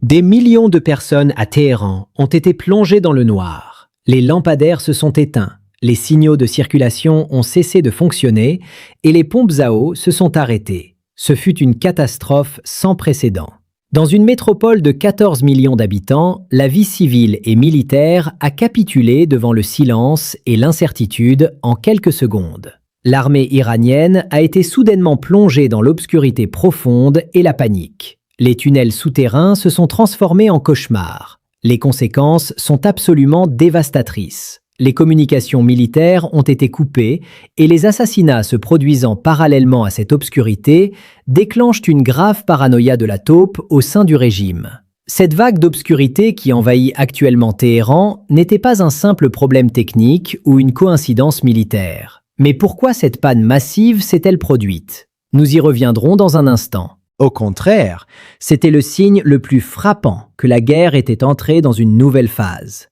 Des millions de personnes à Téhéran ont été plongées dans le noir. Les lampadaires se sont éteints, les signaux de circulation ont cessé de fonctionner et les pompes à eau se sont arrêtées. Ce fut une catastrophe sans précédent. Dans une métropole de 14 millions d'habitants, la vie civile et militaire a capitulé devant le silence et l'incertitude en quelques secondes. L'armée iranienne a été soudainement plongée dans l'obscurité profonde et la panique. Les tunnels souterrains se sont transformés en cauchemars. Les conséquences sont absolument dévastatrices. Les communications militaires ont été coupées et les assassinats se produisant parallèlement à cette obscurité déclenchent une grave paranoïa de la taupe au sein du régime. Cette vague d'obscurité qui envahit actuellement Téhéran n'était pas un simple problème technique ou une coïncidence militaire. Mais pourquoi cette panne massive s'est-elle produite? Nous y reviendrons dans un instant. Au contraire, c'était le signe le plus frappant que la guerre était entrée dans une nouvelle phase.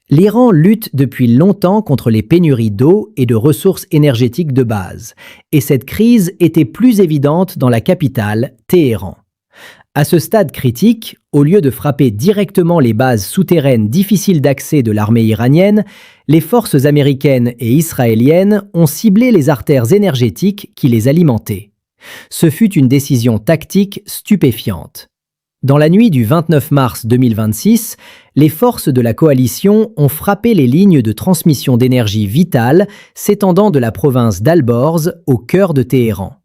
L'Iran lutte depuis longtemps contre les pénuries d'eau et de ressources énergétiques de base, et cette crise était plus évidente dans la capitale, Téhéran. À ce stade critique, au lieu de frapper directement les bases souterraines difficiles d'accès de l'armée iranienne, les forces américaines et israéliennes ont ciblé les artères énergétiques qui les alimentaient. Ce fut une décision tactique stupéfiante. Dans la nuit du 29 mars 2026, les forces de la coalition ont frappé les lignes de transmission d'énergie vitale s'étendant de la province d'Al-Borz au cœur de Téhéran.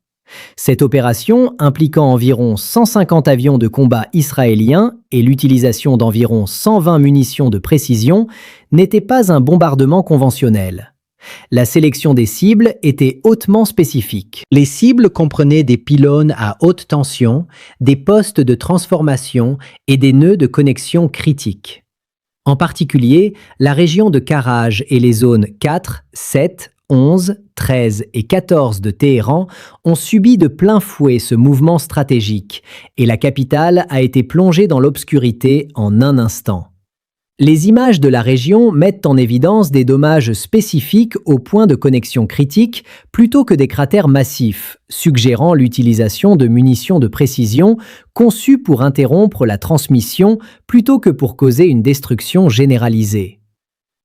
Cette opération, impliquant environ 150 avions de combat israéliens et l'utilisation d'environ 120 munitions de précision, n'était pas un bombardement conventionnel. La sélection des cibles était hautement spécifique. Les cibles comprenaient des pylônes à haute tension, des postes de transformation et des nœuds de connexion critiques. En particulier, la région de Karaj et les zones 4, 7, 11, 13 et 14 de Téhéran ont subi de plein fouet ce mouvement stratégique et la capitale a été plongée dans l'obscurité en un instant. Les images de la région mettent en évidence des dommages spécifiques aux points de connexion critiques plutôt que des cratères massifs, suggérant l'utilisation de munitions de précision conçues pour interrompre la transmission plutôt que pour causer une destruction généralisée.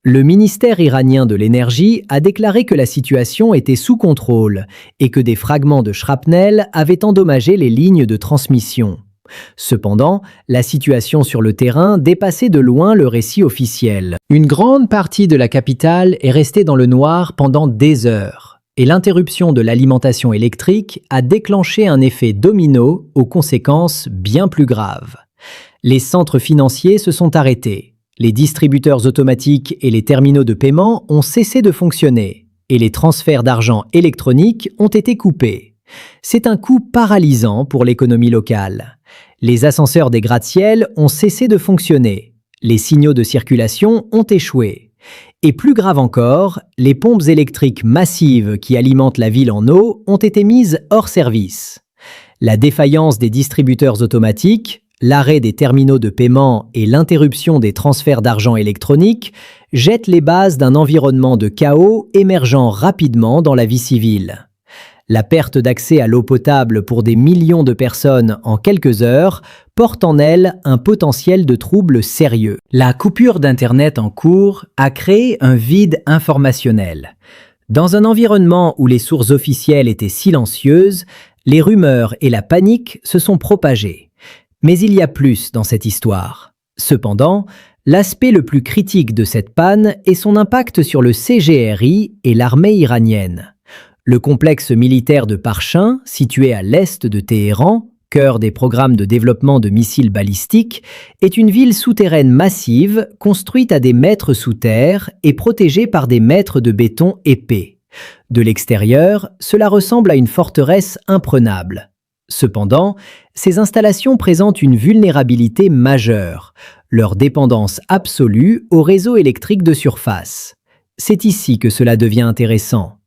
Le ministère iranien de l'énergie a déclaré que la situation était sous contrôle et que des fragments de shrapnel avaient endommagé les lignes de transmission. Cependant, la situation sur le terrain dépassait de loin le récit officiel. Une grande partie de la capitale est restée dans le noir pendant des heures, et l'interruption de l'alimentation électrique a déclenché un effet domino aux conséquences bien plus graves. Les centres financiers se sont arrêtés, les distributeurs automatiques et les terminaux de paiement ont cessé de fonctionner, et les transferts d'argent électronique ont été coupés. C'est un coup paralysant pour l'économie locale. Les ascenseurs des gratte-ciel ont cessé de fonctionner. Les signaux de circulation ont échoué. Et plus grave encore, les pompes électriques massives qui alimentent la ville en eau ont été mises hors service. La défaillance des distributeurs automatiques, l'arrêt des terminaux de paiement et l'interruption des transferts d'argent électronique jettent les bases d'un environnement de chaos émergeant rapidement dans la vie civile. La perte d'accès à l'eau potable pour des millions de personnes en quelques heures porte en elle un potentiel de troubles sérieux. La coupure d'Internet en cours a créé un vide informationnel. Dans un environnement où les sources officielles étaient silencieuses, les rumeurs et la panique se sont propagées. Mais il y a plus dans cette histoire. Cependant, l'aspect le plus critique de cette panne est son impact sur le CGRI et l'armée iranienne. Le complexe militaire de Parchin, situé à l'est de Téhéran, cœur des programmes de développement de missiles balistiques, est une ville souterraine massive construite à des mètres sous terre et protégée par des mètres de béton épais. De l'extérieur, cela ressemble à une forteresse imprenable. Cependant, ces installations présentent une vulnérabilité majeure, leur dépendance absolue au réseau électrique de surface. C'est ici que cela devient intéressant.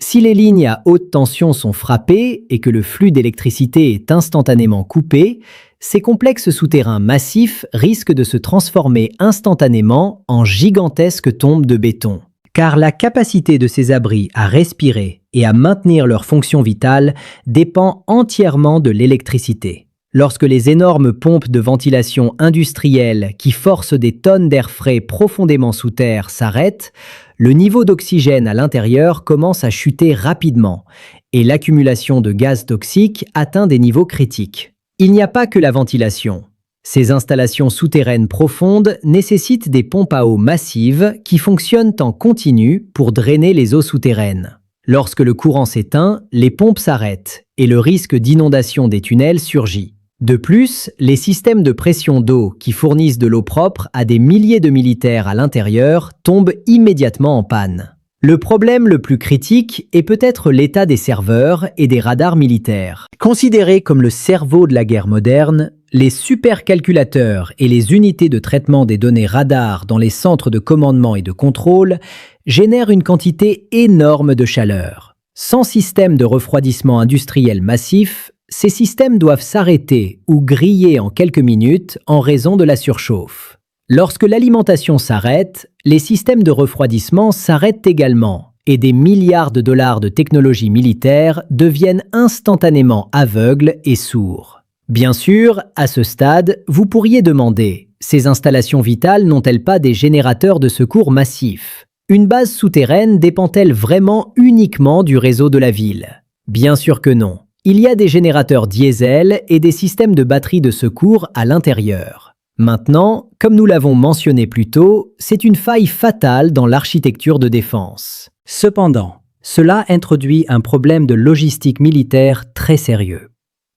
Si les lignes à haute tension sont frappées et que le flux d'électricité est instantanément coupé, ces complexes souterrains massifs risquent de se transformer instantanément en gigantesques tombes de béton. Car la capacité de ces abris à respirer et à maintenir leur fonction vitale dépend entièrement de l'électricité. Lorsque les énormes pompes de ventilation industrielles qui forcent des tonnes d'air frais profondément sous terre s'arrêtent, le niveau d'oxygène à l'intérieur commence à chuter rapidement et l'accumulation de gaz toxiques atteint des niveaux critiques. Il n'y a pas que la ventilation. Ces installations souterraines profondes nécessitent des pompes à eau massives qui fonctionnent en continu pour drainer les eaux souterraines. Lorsque le courant s'éteint, les pompes s'arrêtent et le risque d'inondation des tunnels surgit. De plus, les systèmes de pression d'eau qui fournissent de l'eau propre à des milliers de militaires à l'intérieur tombent immédiatement en panne. Le problème le plus critique est peut-être l'état des serveurs et des radars militaires. Considérés comme le cerveau de la guerre moderne, les supercalculateurs et les unités de traitement des données radars dans les centres de commandement et de contrôle génèrent une quantité énorme de chaleur. Sans système de refroidissement industriel massif, ces systèmes doivent s'arrêter ou griller en quelques minutes en raison de la surchauffe. Lorsque l'alimentation s'arrête, les systèmes de refroidissement s'arrêtent également et des milliards de dollars de technologie militaire deviennent instantanément aveugles et sourds. Bien sûr, à ce stade, vous pourriez demander, ces installations vitales n'ont-elles pas des générateurs de secours massifs? Une base souterraine dépend-elle vraiment uniquement du réseau de la ville? Bien sûr que non. Il y a des générateurs diesel et des systèmes de batteries de secours à l'intérieur. Maintenant, comme nous l'avons mentionné plus tôt, c'est une faille fatale dans l'architecture de défense. Cependant, cela introduit un problème de logistique militaire très sérieux.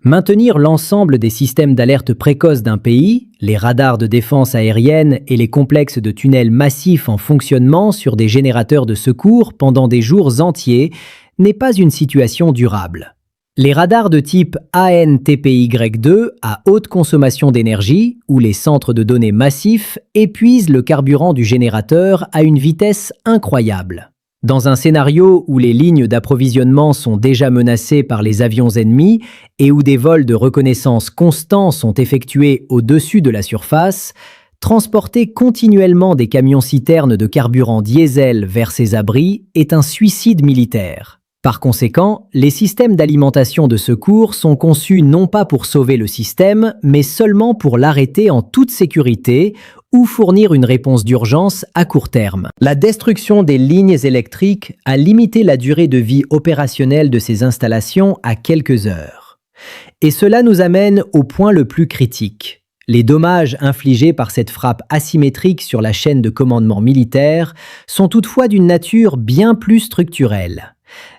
Maintenir l'ensemble des systèmes d'alerte précoce d'un pays, les radars de défense aérienne et les complexes de tunnels massifs en fonctionnement sur des générateurs de secours pendant des jours entiers n'est pas une situation durable. Les radars de type ANTPY2 à haute consommation d'énergie, ou les centres de données massifs, épuisent le carburant du générateur à une vitesse incroyable. Dans un scénario où les lignes d'approvisionnement sont déjà menacées par les avions ennemis et où des vols de reconnaissance constants sont effectués au-dessus de la surface, transporter continuellement des camions-citernes de carburant diesel vers ces abris est un suicide militaire. Par conséquent, les systèmes d'alimentation de secours sont conçus non pas pour sauver le système, mais seulement pour l'arrêter en toute sécurité ou fournir une réponse d'urgence à court terme. La destruction des lignes électriques a limité la durée de vie opérationnelle de ces installations à quelques heures. Et cela nous amène au point le plus critique. Les dommages infligés par cette frappe asymétrique sur la chaîne de commandement militaire sont toutefois d'une nature bien plus structurelle.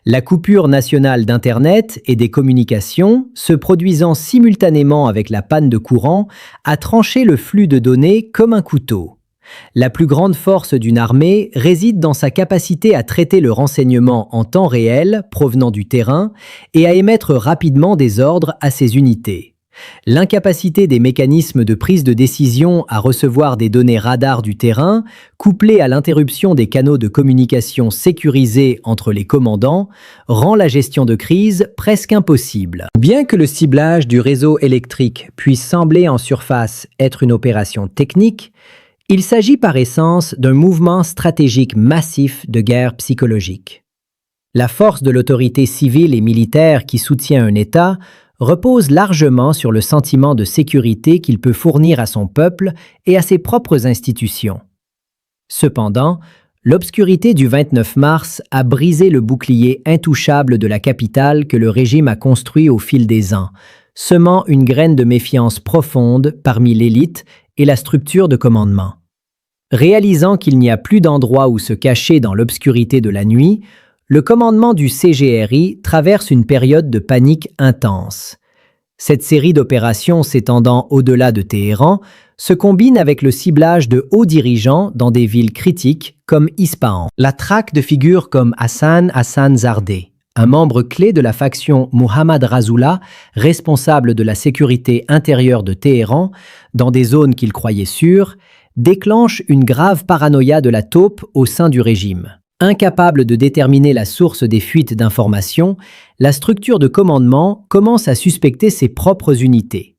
La coupure nationale d'Internet et des communications, se produisant simultanément avec la panne de courant, a tranché le flux de données comme un couteau. La plus grande force d'une armée réside dans sa capacité à traiter le renseignement en temps réel provenant du terrain et à émettre rapidement des ordres à ses unités. L'incapacité des mécanismes de prise de décision à recevoir des données radars du terrain, couplée à l'interruption des canaux de communication sécurisés entre les commandants, rend la gestion de crise presque impossible. Bien que le ciblage du réseau électrique puisse sembler en surface être une opération technique, il s'agit par essence d'un mouvement stratégique massif de guerre psychologique. La force de l'autorité civile et militaire qui soutient un État repose largement sur le sentiment de sécurité qu'il peut fournir à son peuple et à ses propres institutions. Cependant, l'obscurité du 29 mars a brisé le bouclier intouchable de la capitale que le régime a construit au fil des ans, semant une graine de méfiance profonde parmi l'élite et la structure de commandement. Réalisant qu'il n'y a plus d'endroit où se cacher dans l'obscurité de la nuit, le commandement du CGRI traverse une période de panique intense. Cette série d'opérations s'étendant au-delà de Téhéran se combine avec le ciblage de hauts dirigeants dans des villes critiques comme Ispahan. La traque de figures comme Hassan Zardeh, un membre clé de la faction Mohammad Razoula, responsable de la sécurité intérieure de Téhéran, dans des zones qu'il croyait sûres, déclenche une grave paranoïa de la taupe au sein du régime. Incapable de déterminer la source des fuites d'informations, la structure de commandement commence à suspecter ses propres unités.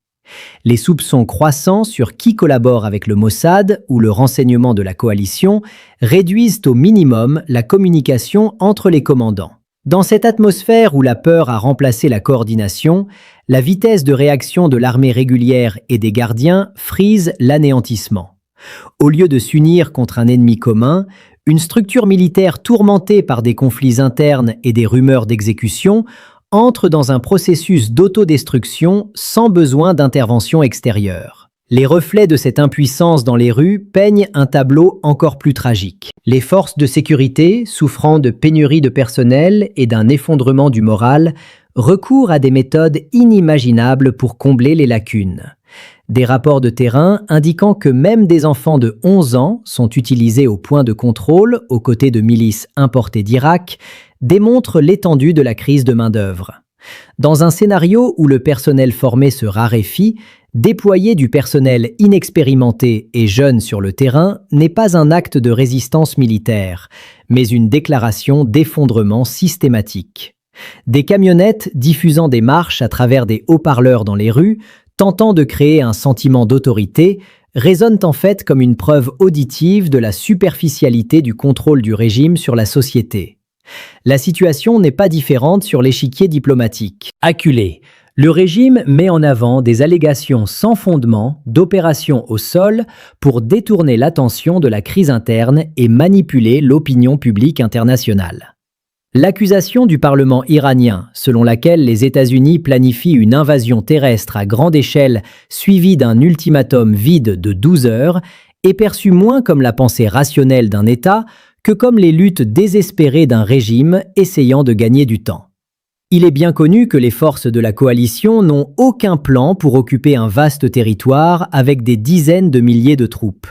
Les soupçons croissants sur qui collabore avec le Mossad ou le renseignement de la coalition réduisent au minimum la communication entre les commandants. Dans cette atmosphère où la peur a remplacé la coordination, la vitesse de réaction de l'armée régulière et des gardiens frise l'anéantissement. Au lieu de s'unir contre un ennemi commun, une structure militaire tourmentée par des conflits internes et des rumeurs d'exécution entre dans un processus d'autodestruction sans besoin d'intervention extérieure. Les reflets de cette impuissance dans les rues peignent un tableau encore plus tragique. Les forces de sécurité, souffrant de pénurie de personnel et d'un effondrement du moral, recourent à des méthodes inimaginables pour combler les lacunes. Des rapports de terrain indiquant que même des enfants de 11 ans sont utilisés au point de contrôle aux côtés de milices importées d'Irak démontrent l'étendue de la crise de main-d'œuvre. Dans un scénario où le personnel formé se raréfie, déployer du personnel inexpérimenté et jeune sur le terrain n'est pas un acte de résistance militaire, mais une déclaration d'effondrement systématique. Des camionnettes diffusant des marches à travers des haut-parleurs dans les rues, tentant de créer un sentiment d'autorité, résonnent en fait comme une preuve auditive de la superficialité du contrôle du régime sur la société. La situation n'est pas différente sur l'échiquier diplomatique. Acculé, le régime met en avant des allégations sans fondement d'opérations au sol pour détourner l'attention de la crise interne et manipuler l'opinion publique internationale. L'accusation du Parlement iranien, selon laquelle les États-Unis planifient une invasion terrestre à grande échelle suivie d'un ultimatum vide de 12 heures, est perçue moins comme la pensée rationnelle d'un État que comme les luttes désespérées d'un régime essayant de gagner du temps. Il est bien connu que les forces de la coalition n'ont aucun plan pour occuper un vaste territoire avec des dizaines de milliers de troupes.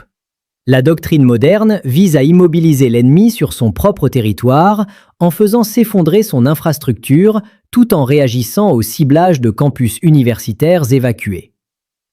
La doctrine moderne vise à immobiliser l'ennemi sur son propre territoire en faisant s'effondrer son infrastructure tout en réagissant au ciblage de campus universitaires évacués.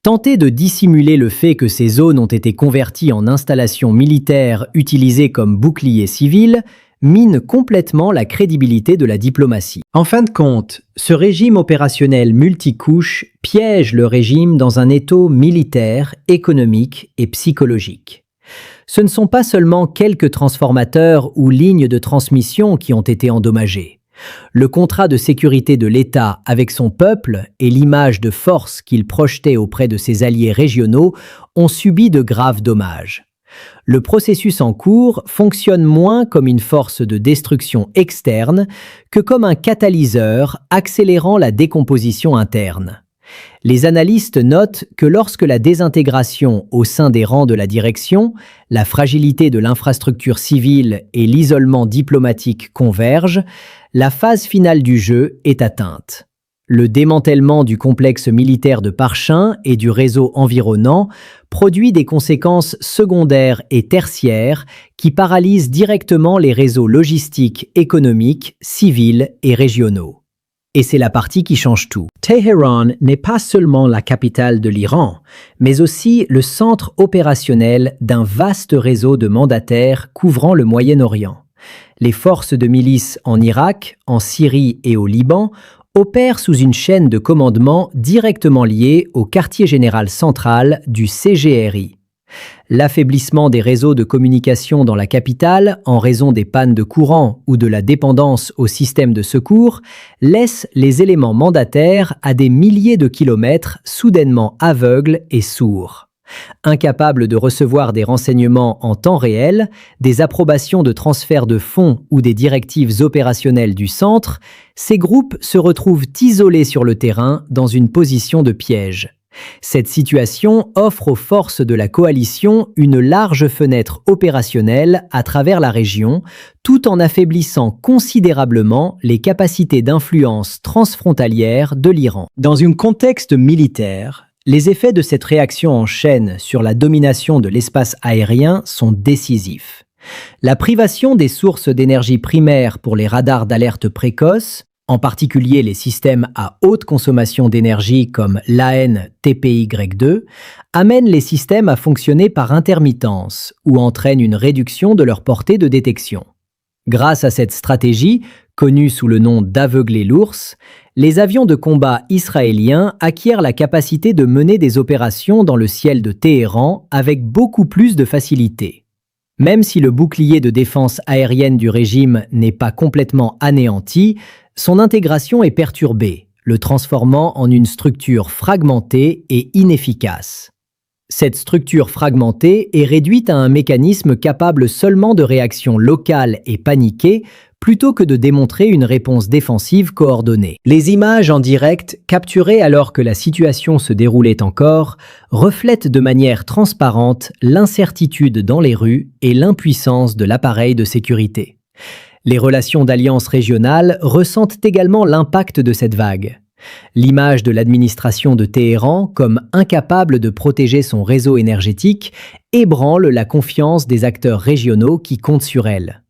Tenter de dissimuler le fait que ces zones ont été converties en installations militaires utilisées comme boucliers civils mine complètement la crédibilité de la diplomatie. En fin de compte, ce régime opérationnel multicouche piège le régime dans un étau militaire, économique et psychologique. Ce ne sont pas seulement quelques transformateurs ou lignes de transmission qui ont été endommagés. Le contrat de sécurité de l'État avec son peuple et l'image de force qu'il projetait auprès de ses alliés régionaux ont subi de graves dommages. Le processus en cours fonctionne moins comme une force de destruction externe que comme un catalyseur accélérant la décomposition interne. Les analystes notent que lorsque la désintégration au sein des rangs de la direction, la fragilité de l'infrastructure civile et l'isolement diplomatique convergent, la phase finale du jeu est atteinte. Le démantèlement du complexe militaire de Parchin et du réseau environnant produit des conséquences secondaires et tertiaires qui paralysent directement les réseaux logistiques, économiques, civils et régionaux. Et c'est la partie qui change tout. Téhéran n'est pas seulement la capitale de l'Iran, mais aussi le centre opérationnel d'un vaste réseau de mandataires couvrant le Moyen-Orient. Les forces de milices en Irak, en Syrie et au Liban opèrent sous une chaîne de commandement directement liée au quartier général central du CGRI. L'affaiblissement des réseaux de communication dans la capitale en raison des pannes de courant ou de la dépendance au système de secours laisse les éléments mandataires à des milliers de kilomètres soudainement aveugles et sourds. Incapables de recevoir des renseignements en temps réel, des approbations de transfert de fonds ou des directives opérationnelles du centre, ces groupes se retrouvent isolés sur le terrain dans une position de piège. Cette situation offre aux forces de la coalition une large fenêtre opérationnelle à travers la région, tout en affaiblissant considérablement les capacités d'influence transfrontalière de l'Iran. Dans un contexte militaire, les effets de cette réaction en chaîne sur la domination de l'espace aérien sont décisifs. La privation des sources d'énergie primaires pour les radars d'alerte précoce, en particulier les systèmes à haute consommation d'énergie comme l'AN-TPY2, amène les systèmes à fonctionner par intermittence ou entraîne une réduction de leur portée de détection. Grâce à cette stratégie, connue sous le nom d'aveugler l'ours, les avions de combat israéliens acquièrent la capacité de mener des opérations dans le ciel de Téhéran avec beaucoup plus de facilité. Même si le bouclier de défense aérienne du régime n'est pas complètement anéanti, son intégration est perturbée, le transformant en une structure fragmentée et inefficace. Cette structure fragmentée est réduite à un mécanisme capable seulement de réactions locales et paniquées plutôt que de démontrer une réponse défensive coordonnée. Les images en direct, capturées alors que la situation se déroulait encore, reflètent de manière transparente l'incertitude dans les rues et l'impuissance de l'appareil de sécurité. Les relations d'alliance régionale ressentent également l'impact de cette vague. L'image de l'administration de Téhéran comme incapable de protéger son réseau énergétique ébranle la confiance des acteurs régionaux qui comptent sur elle.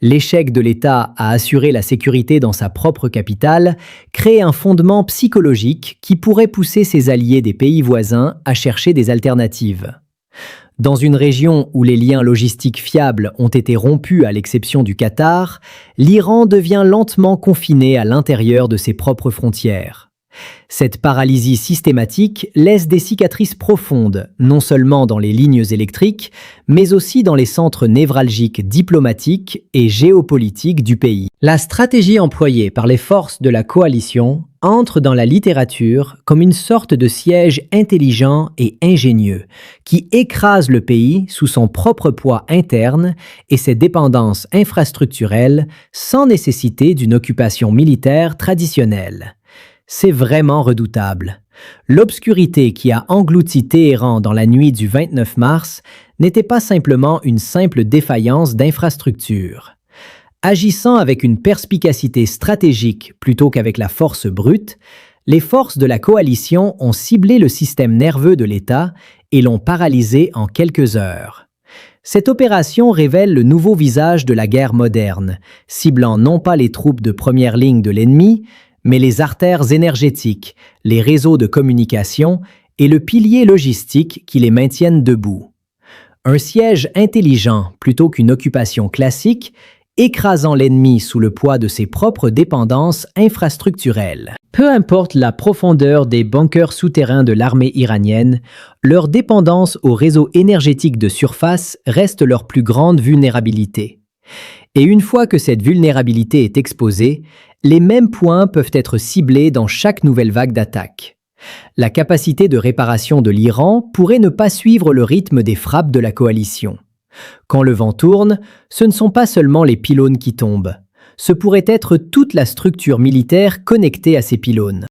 L'échec de l'État à assurer la sécurité dans sa propre capitale crée un fondement psychologique qui pourrait pousser ses alliés des pays voisins à chercher des alternatives. Dans une région où les liens logistiques fiables ont été rompus à l'exception du Qatar, l'Iran devient lentement confiné à l'intérieur de ses propres frontières. Cette paralysie systématique laisse des cicatrices profondes, non seulement dans les lignes électriques, mais aussi dans les centres névralgiques diplomatiques et géopolitiques du pays. La stratégie employée par les forces de la coalition entre dans la littérature comme une sorte de siège intelligent et ingénieux qui écrase le pays sous son propre poids interne et ses dépendances infrastructurelles sans nécessité d'une occupation militaire traditionnelle. C'est vraiment redoutable. L'obscurité qui a englouti Téhéran dans la nuit du 29 mars n'était pas simplement une simple défaillance d'infrastructure. Agissant avec une perspicacité stratégique plutôt qu'avec la force brute, les forces de la coalition ont ciblé le système nerveux de l'État et l'ont paralysé en quelques heures. Cette opération révèle le nouveau visage de la guerre moderne, ciblant non pas les troupes de première ligne de l'ennemi, mais les artères énergétiques, les réseaux de communication et le pilier logistique qui les maintiennent debout. Un siège intelligent plutôt qu'une occupation classique, écrasant l'ennemi sous le poids de ses propres dépendances infrastructurelles. Peu importe la profondeur des bunkers souterrains de l'armée iranienne, leur dépendance au réseau énergétique de surface reste leur plus grande vulnérabilité. Et une fois que cette vulnérabilité est exposée, les mêmes points peuvent être ciblés dans chaque nouvelle vague d'attaque. La capacité de réparation de l'Iran pourrait ne pas suivre le rythme des frappes de la coalition. Quand le vent tourne, ce ne sont pas seulement les pylônes qui tombent. Ce pourrait être toute la structure militaire connectée à ces pylônes.